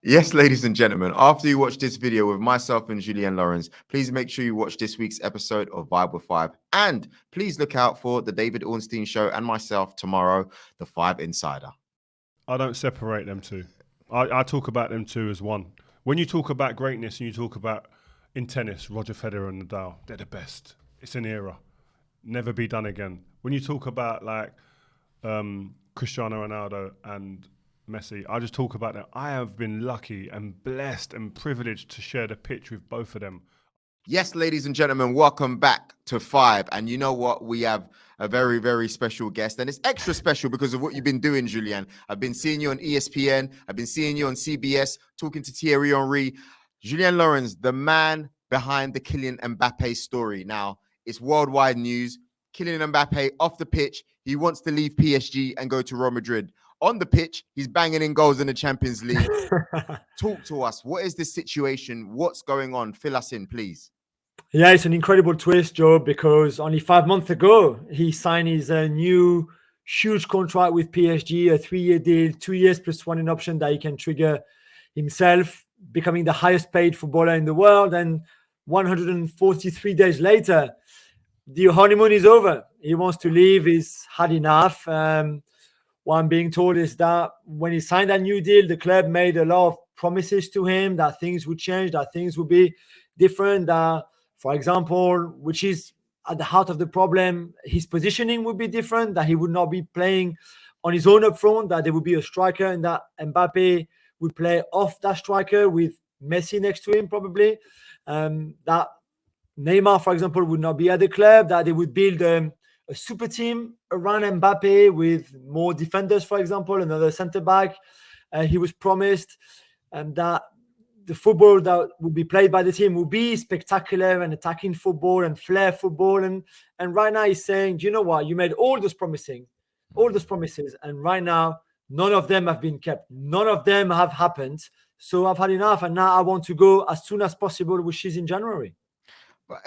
Yes, ladies and gentlemen, after you watch this video with myself and Julien Laurens, please make sure you watch this week's episode of Vibe with Five. And please look out for the David Ornstein Show and myself tomorrow, the Five Insider. I don't separate them two. I talk about them two as one. When you talk about greatness and you talk about in tennis, Roger Federer and Nadal, they're the best. It's an era. Never be done again. When you talk about like Cristiano Ronaldo and Messi, I just talk about them. I have been lucky and blessed and privileged to share the pitch with both of them. Yes, ladies and gentlemen, welcome back to Five. And you know what? We have a very, very special guest. And it's extra special because of what you've been doing, Julien. I've been seeing you on ESPN. I've been seeing you on CBS, talking to Thierry Henry. Julien Laurens, the man behind the Kylian Mbappé story. Now, it's worldwide news. Kylian Mbappé off the pitch. He wants to leave PSG and go to Real Madrid. On the pitch, he's banging in goals in the Champions League. Talk to us. What is the situation? What's going on? Fill us in, please. Yeah, it's an incredible twist, Joe, because only 5 months ago, he signed his new huge contract with PSG, a 3-year deal, 2 years plus one in option that he can trigger himself, becoming the highest paid footballer in the world. And 143 days later, the honeymoon is over. He wants to leave. He's had enough. What I'm being told is that when he signed that new deal, the club made a lot of promises to him that things would change, that things would be different, that, for example, which is at the heart of the problem, his positioning would be different, that he would not be playing on his own up front, that there would be a striker and that Mbappe would play off that striker with Messi next to him probably, that Neymar, for example, would not be at the club, that they would build a super team around Mbappe with more defenders, for example, another centre-back. He was promised that the football that would be played by the team would be spectacular and attacking football and flair football. And right now he's saying, do you know what? You made all those promises. And right now, none of them have been kept. None of them have happened. So I've had enough. And now I want to go as soon as possible, which is in January. But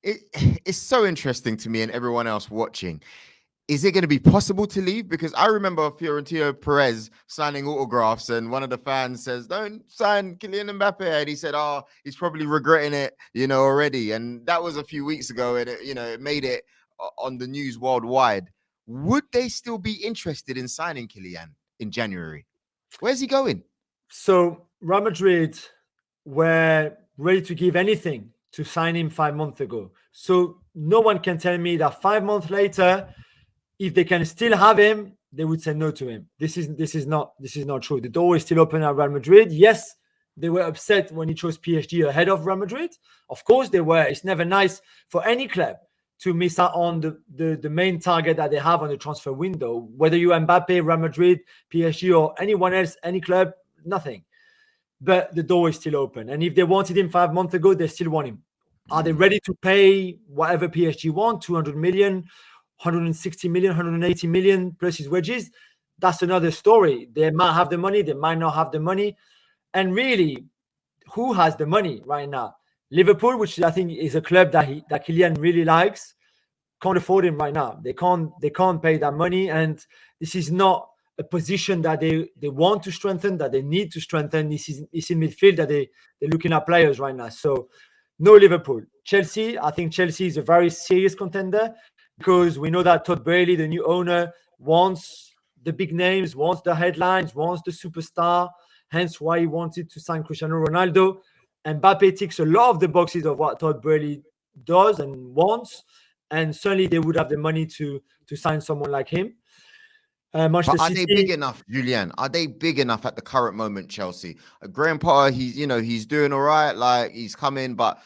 it's so interesting to me and everyone else watching. Is it going to be possible to leave? Because I remember Florentino Perez signing autographs and one of the fans says, don't sign Kylian Mbappe. And he said, oh, he's probably regretting it, already. And that was a few weeks ago. And, it made it on the news worldwide. Would they still be interested in signing Kylian in January? Where's he going? So Real Madrid were ready to give anything to sign him 5 months ago. So no one can tell me that 5 months later, if they can still have him, they would say no to him. This is not true. The door is still open at Real Madrid. Yes, they were upset when he chose PSG ahead of Real Madrid. Of course they were. It's never nice for any club to miss out on the main target that they have on the transfer window. Whether you're Mbappe, Real Madrid, PSG, or anyone else, any club, nothing. But the door is still open. And if they wanted him 5 months ago, they still want him. Are they ready to pay whatever PSG want, 200 million, 160 million, 180 million plus his wages? That's another story. They might have the money, they might not have the money. And really, who has the money right now? Liverpool, which I think is a club that Kylian really likes, can't afford him right now. They can't pay that money. And this is not a position that they want to strengthen, that they need to strengthen. This is in midfield that they're looking at players right now. So no Liverpool. Chelsea, I think Chelsea is a very serious contender because we know that Todd Boehly, the new owner, wants the big names, wants the headlines, wants the superstar, hence why he wanted to sign Cristiano Ronaldo. Mbappe ticks a lot of the boxes of what Todd Boehly does and wants, and certainly they would have the money to sign someone like him. But are they big enough, Julien? Are they big enough at the current moment, Chelsea? Graham Potter, he's doing all right, like he's coming, but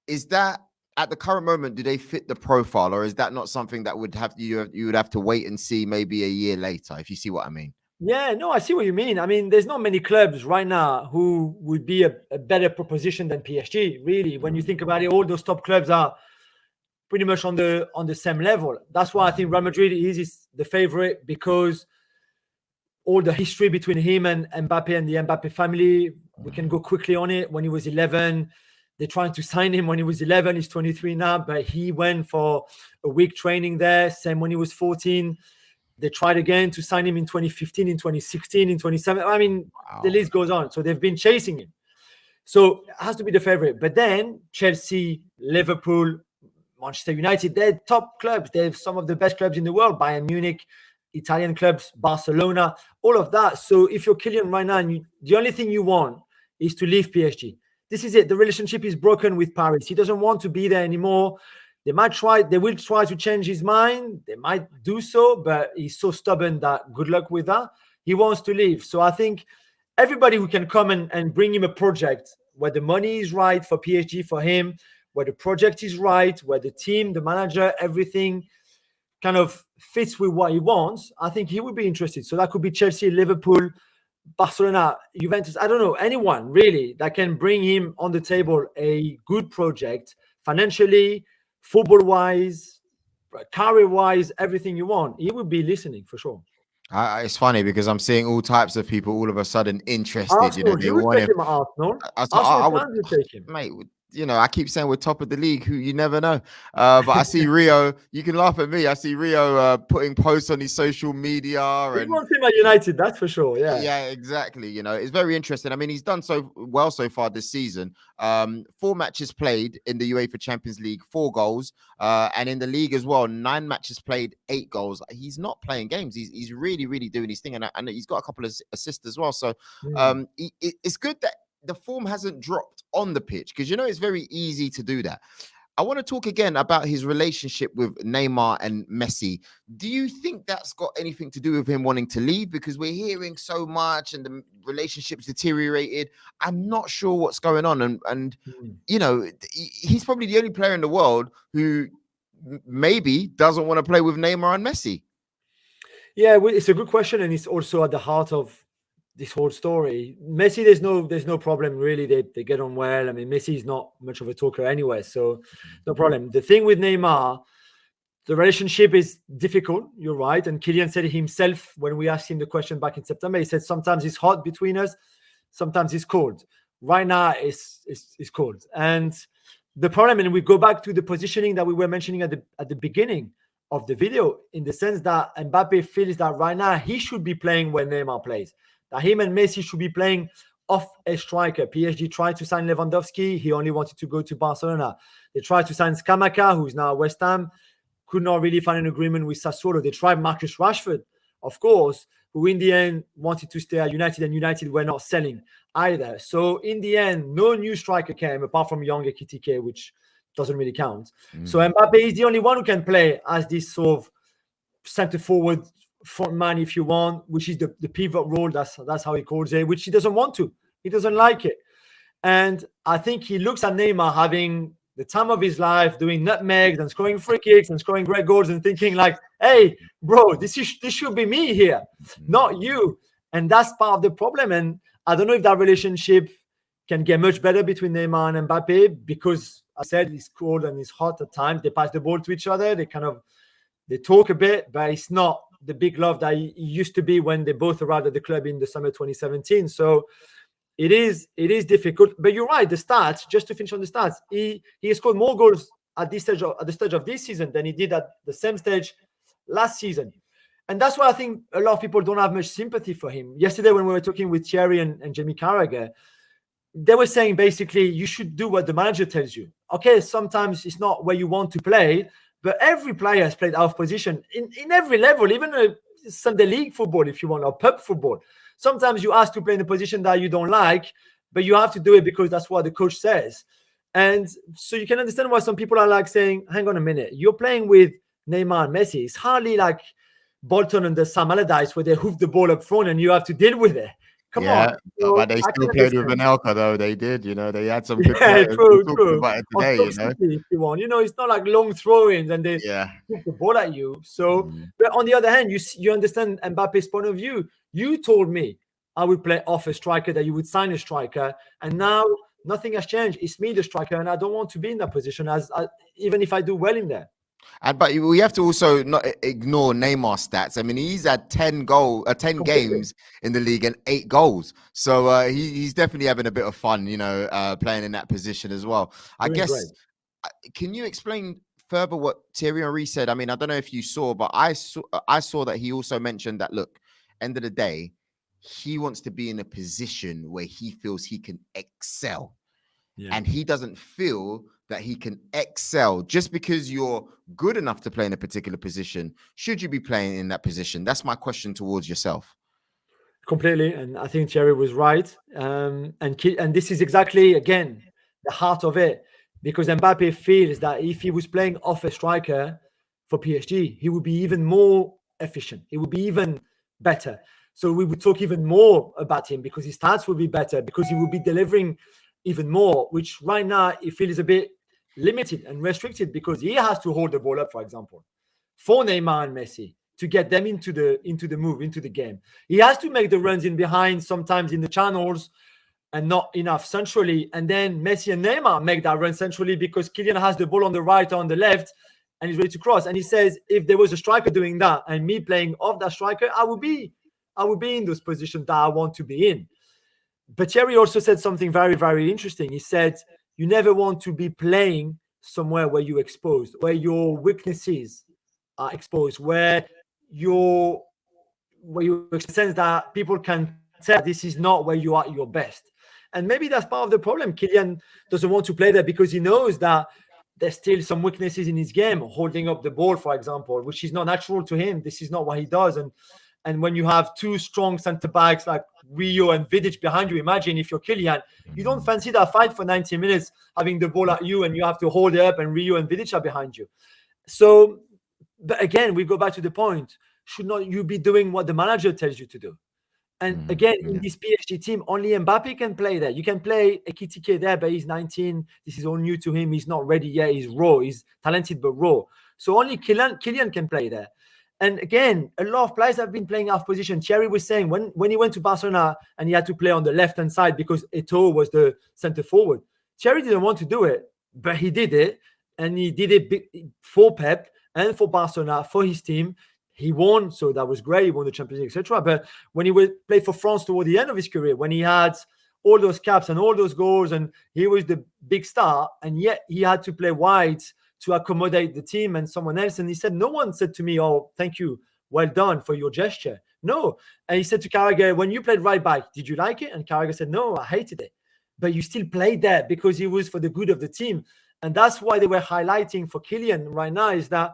is that at the current moment, do they fit the profile, or is that not something that you would have to wait and see maybe a year later, if you see what I mean? Yeah, no, I see what you mean. I mean, there's not many clubs right now who would be a better proposition than PSG, really. When you think about it, all those top clubs are pretty much on the same level. That's why I think Real Madrid is the favorite, because all the history between him and Mbappe and the Mbappe family, we can go quickly on it. When he was 11, they're trying to sign him when he was 11. He's 23 now, but he went for a week training there. Same when he was 14. They tried again to sign him in 2015, in 2016, in 2017. I mean, Wow. the list goes on. So they've been chasing him. So it has to be the favorite. But then Chelsea, Liverpool, Manchester United, they're top clubs. They're some of the best clubs in the world. Bayern Munich, Italian clubs, Barcelona, all of that. So if you're Kylian right now, and the only thing you want is to leave PSG. This is it. The relationship is broken with Paris. He doesn't want to be there anymore. They will try to change his mind. They might do so, but he's so stubborn that good luck with that. He wants to leave. So I think everybody who can come and bring him a project where the money is right for PSG, for him, where the project is right, where the team, the manager, everything kind of fits with what he wants, I think he would be interested. So that could be Chelsea, Liverpool, Barcelona, Juventus, I don't know, anyone really that can bring him on the table a good project financially, football-wise, career-wise, everything you want. He would be listening for sure. It's funny because I'm seeing all types of people all of a sudden interested. Arsenal, They want him. Arsenal. I would, Fans will take him. mate. I keep saying we're top of the league. Who you never know. But I see Rio. You can laugh at me. I see Rio putting posts on his social media. He And wants him at United, that's for sure. yeah, exactly. It's very interesting. I mean, he's done so well so far this season. 4 matches played in the UEFA Champions League, 4 goals. And in the league as well, 9 matches played, 8 goals. He's not playing games. He's really, really doing his thing. And he's got a couple of assists as well. So it's good that the form hasn't dropped on the pitch, because it's very easy to do that. I want to talk again about his relationship with Neymar and Messi. Do you think that's got anything to do with him wanting to leave? Because we're hearing so much and the relationship's deteriorated. I'm not sure what's going on. And he's probably the only player in the world who maybe doesn't want to play with Neymar and Messi. Yeah, it's a good question. And it's also at the heart of this whole story. Messi, there's no problem really. They get on well. I mean, Messi is not much of a talker anyway, so no problem. The thing with Neymar, the relationship is difficult. You're right. And Kylian said it himself when we asked him the question back in September. He said sometimes it's hot between us, sometimes it's cold. Right now, it's cold. And the problem, and we go back to the positioning that we were mentioning at the beginning of the video, in the sense that Mbappe feels that right now he should be playing when Neymar plays. That him and Messi should be playing off a striker. PSG tried to sign Lewandowski. He only wanted to go to Barcelona. They tried to sign Scamacca, who's now at West Ham. Could not really find an agreement with Sassuolo. They tried Marcus Rashford, of course, who in the end wanted to stay at United, and United were not selling either. So in the end, no new striker came apart from young Ekitike, which doesn't really count. So Mbappe is the only one who can play as this sort of centre-forward front man, if you want, which is the pivot role. That's how he calls it, which he doesn't want to. He doesn't like it. And I think he looks at Neymar having the time of his life, doing nutmegs and scoring free kicks and scoring great goals, and thinking like, hey, bro, this should be me here, not you. And that's part of the problem. And I don't know if that relationship can get much better between Neymar and Mbappe, because I said it's cold and it's hot at times. They pass the ball to each other. They talk a bit, but it's not the big love that it used to be when they both arrived at the club in the summer 2017. So it is difficult. But you're right, the stats, just to finish on the stats, he has scored more goals at the stage of this season than he did at the same stage last season. And that's why I think a lot of people don't have much sympathy for him. Yesterday, when we were talking with Thierry and Jamie Carragher, they were saying basically you should do what the manager tells you. Okay, sometimes it's not where you want to play, but every player has played out of position in every level, even Sunday league football, if you want, or pub football. Sometimes you ask to play in a position that you don't like, but you have to do it because that's what the coach says. And so you can understand why some people are like saying, hang on a minute, you're playing with Neymar and Messi. It's hardly like Bolton and the Sam Allardyce where they hoof the ball up front and you have to deal with it. Come on. So, but they still played with Anelka, though. They did, they had some good players. True. About it today, if you want. It's not like long throw-ins and they hook the ball at you. So, but on the other hand, you understand Mbappe's point of view. You told me I would play off a striker, that you would sign a striker, and now nothing has changed. It's me, the striker, and I don't want to be in that position, even if I do well in there. But we have to also not ignore Neymar's stats. I mean, he's had 10 games in the league and 8 goals. So he's definitely having a bit of fun, playing in that position as well. I guess, can you explain further what Thierry Henry said, I mean, I don't know if you saw, but I saw that he also mentioned that, look, end of the day, he wants to be in a position where he feels he can excel. Yeah. And he doesn't feel that he can excel just because you're good enough to play in a particular position. Should you be playing in that position? That's my question towards yourself. Completely, and I think Thierry was right. And this is exactly, again, the heart of it, because Mbappe feels that if he was playing off a striker for PSG, he would be even more efficient. He would be even better. So we would talk even more about him because his stats would be better, because he would be delivering even more, which right now he feels a bit limited and restricted because he has to hold the ball up, for example, for Neymar and Messi, to get them into the game. He has to make the runs in behind, sometimes in the channels, and not enough centrally. And then Messi and Neymar make that run centrally because Kylian has the ball on the right or on the left and he's ready to cross. And he says, if there was a striker doing that and me playing off that striker, I would be in those positions that I want to be in. But Thierry also said something very, very interesting. He said, you never want to be playing somewhere where you're exposed, where your weaknesses are exposed, where you sense that people can tell this is not where you are at your best. And maybe that's part of the problem. Kylian doesn't want to play there because he knows that there's still some weaknesses in his game, holding up the ball, for example, which is not natural to him. This is not what he does. And when you have two strong center backs like Rio and Vidic behind you, imagine if you're Kylian, you don't fancy that fight for 90 minutes, having the ball at you and you have to hold it up and Rio and Vidic are behind you. So, but again, we go back to the point. Should not you be doing what the manager tells you to do? And again, in this PSG team, only Mbappe can play there. You can play Ekitike there, but he's 19. This is all new to him. He's not ready yet. He's raw. He's talented, but raw. So only Kylian can play there. And again, a lot of players have been playing off position. Thierry was saying when he went to Barcelona and he had to play on the left-hand side because Eto'o was the center forward, Thierry didn't want to do it, but he did it. And he did it for Pep and for Barcelona, for his team. He won, so that was great. He won the Champions League, etc. But when he would play for France toward the end of his career, when he had all those caps and all those goals, and he was the big star, and yet he had to play wide to accommodate the team and someone else. And he said, no one said to me, oh, thank you, well done for your gesture. No. And he said to Carragher, when you played right back, did you like it? And Carragher said, no, I hated it. But you still played there because it was for the good of the team. And that's why they were highlighting for Kylian right now is that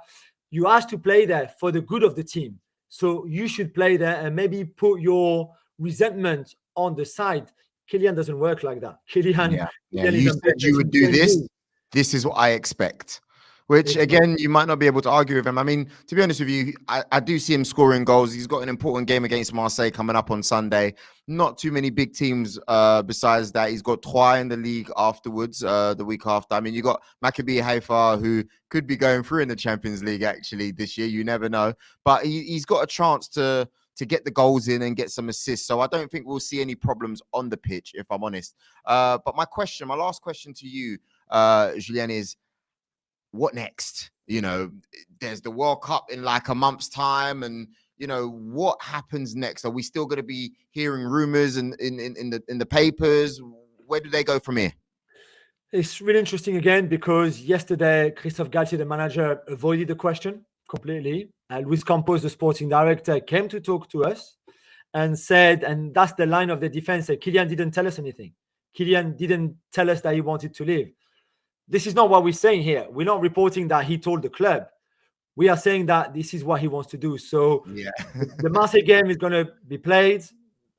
you asked to play there for the good of the team. So you should play there and maybe put your resentment on the side. Kylian doesn't work like that. Kylian you said you would do this. This is what I expect. Which, again, you might not be able to argue with him. I mean, to be honest with you, I do see him scoring goals. He's got an important game against Marseille coming up on Sunday. Not too many big teams besides that. He's got Troyes in the league afterwards, the week after. I mean, you got Maccabi Haifa, who could be going through in the Champions League, actually, this year. You never know. But he's got a chance to get the goals in and get some assists. So I don't think we'll see any problems on the pitch, if I'm honest. But my last question to you, Julien, is, what next? You know, there's the World Cup in like a month's time, and you know what happens next. Are we still going to be hearing rumors in the papers? Where do they go from here? It's really interesting again because yesterday Christophe Galtier, the manager, avoided the question completely. Luis Campos, the sporting director, came to talk to us and said, and that's the line of the defense, that Kylian didn't tell us anything. Kylian didn't tell us that he wanted to leave. This is not what we're saying here. We're not reporting that he told the club. We are saying that this is what he wants to do. So the Marseille game is going to be played.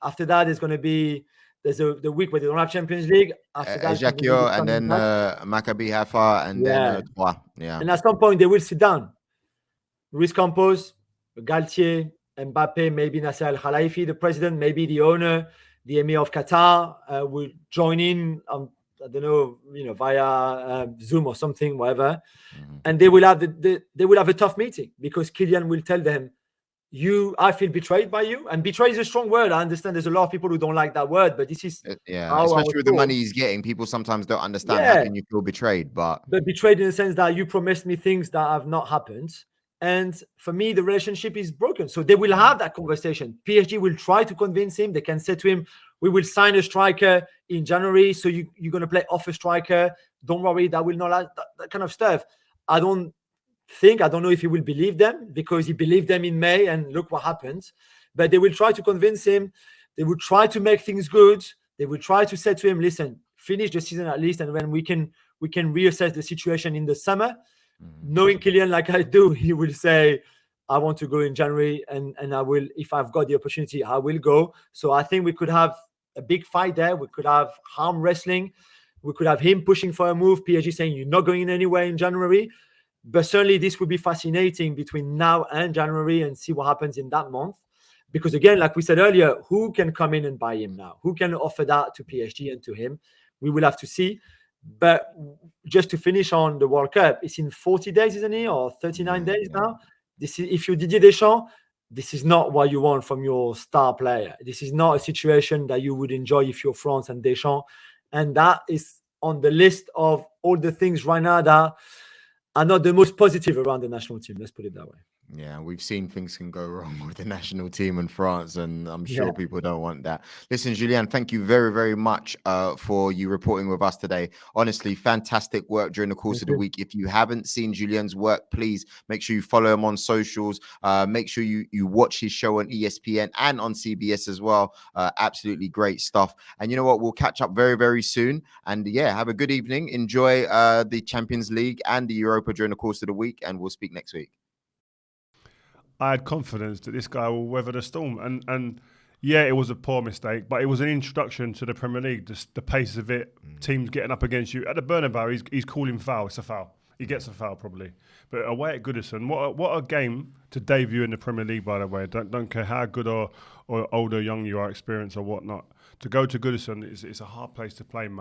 After that, there's the week where they don't have Champions League. After that, Ajaccio, and then Maccabi Haifa, and then Troyes. And at some point, they will sit down. Luis Campos, Galtier, Mbappe, maybe Nasser Al-Khelaifi, the president, maybe the owner, the Emir of Qatar will join in. I don't know, via Zoom or something, whatever, and they will have they will have a tough meeting because Kylian will tell them, I feel betrayed by you, and betray is a strong word. I understand there's a lot of people who don't like that word, but this is especially with the money he's getting. People sometimes don't understand how can you feel betrayed, but betrayed in the sense that you promised me things that have not happened. And for me, the relationship is broken. So they will have that conversation. PSG will try to convince him. They can say to him, we will sign a striker in January. So you're going to play off a striker. Don't worry, that will not last, that kind of stuff. I don't think. I don't know if he will believe them, because he believed them in May and look what happened. But they will try to convince him. They will try to make things good. They will try to say to him, listen, finish the season at least, and when we can reassess the situation in the summer. Knowing Kylian like I do, he will say, I want to go in January, and I will, if I've got the opportunity, I will go. So I think we could have a big fight there. We could have arm wrestling. We could have him pushing for a move, PSG saying you're not going anywhere in January. But certainly this would be fascinating between now and January, and see what happens in that month. Because again, like we said earlier, who can come in and buy him now? Who can offer that to PSG and to him? We will have to see. But just to finish on the World Cup, it's in 40 days, isn't it? Or 39 days now? This is, if you're Didier Deschamps, this is not what you want from your star player. This is not a situation that you would enjoy if you're France and Deschamps. And that is on the list of all the things right now that are not the most positive around the national team. Let's put it that way. Yeah, we've seen things can go wrong with the national team in France, and I'm sure people don't want that. Listen, Julien, thank you very, very much for you reporting with us today. Honestly, fantastic work during the course of the week. If you haven't seen Julien's work, please make sure you follow him on socials. Make sure you watch his show on ESPN and on CBS as well. Absolutely great stuff. And you know what? We'll catch up very, very soon. And yeah, have a good evening. Enjoy the Champions League and the Europa during the course of the week, and we'll speak next week. I had confidence that this guy will weather the storm. And yeah, it was a poor mistake, but it was an introduction to the Premier League, the pace of it, teams getting up against you. At the Bernabeu, he's calling foul. It's a foul. He gets a foul probably. But away at Goodison, what a game to debut in the Premier League, by the way. Don't care how good or old or young you are, experienced or whatnot. To go to Goodison, it's a hard place to play, man.